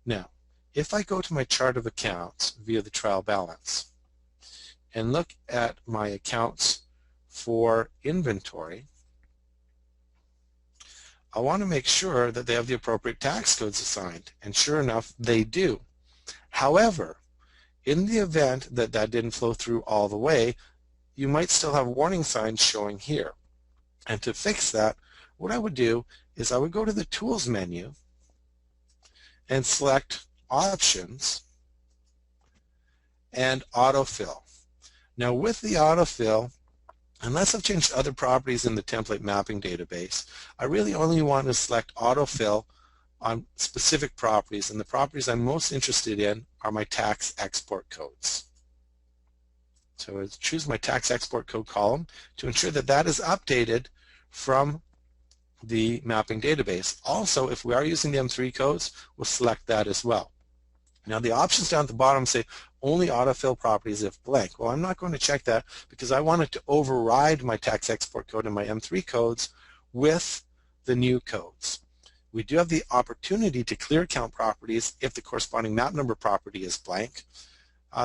Now, if I go to my chart of accounts via the trial balance and look at my accounts for inventory, I want to make sure that they have the appropriate tax codes assigned, and sure enough, they do. However, in the event that that didn't flow through all the way, you might still have warning signs showing here. And to fix that, what I would do is I would go to the Tools menu and select Options and Autofill. Now with the autofill, unless I've changed other properties in the template mapping database, I really only want to select autofill on specific properties, and the properties I'm most interested in are my tax export codes. So I choose my tax export code column to ensure that that is updated from the mapping database. Also, if we are using the M3 codes, we'll select that as well. Now the options down at the bottom say only autofill properties if blank. Well, I'm not going to check that because I want it to override my tax export code and my M3 codes with the new codes. We do have the opportunity to clear account properties if the corresponding map number property is blank.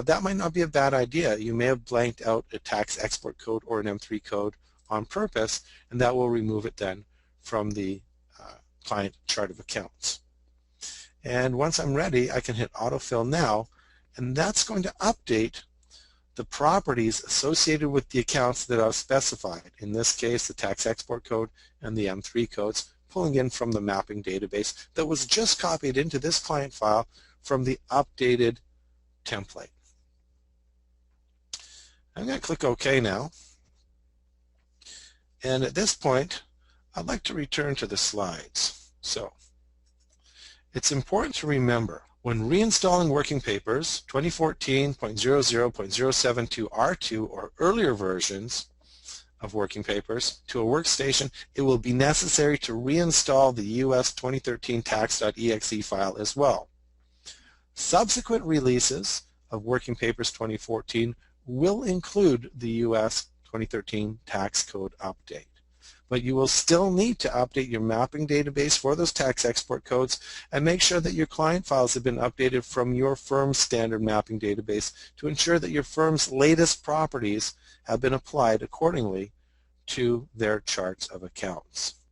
That might not be a bad idea. You may have blanked out a tax export code or an M3 code on purpose, and that will remove it then from the client chart of accounts. And once I'm ready, I can hit autofill now, and that's going to update the properties associated with the accounts that I've specified. In this case, the tax export code and the M3 codes, pulling in from the mapping database that was just copied into this client file from the updated template. I'm going to click OK now. And at this point, I'd like to return to the slides. So, it's important to remember when reinstalling working papers 2014.00.072 R2 or earlier versions of working papers to a workstation, it will be necessary to reinstall the US 2013 tax.exe file as well. Subsequent releases of working papers 2014 will include the US 2013 tax code update. But you will still need to update your mapping database for those tax export codes and make sure that your client files have been updated from your firm's standard mapping database to ensure that your firm's latest properties have been applied accordingly to their charts of accounts.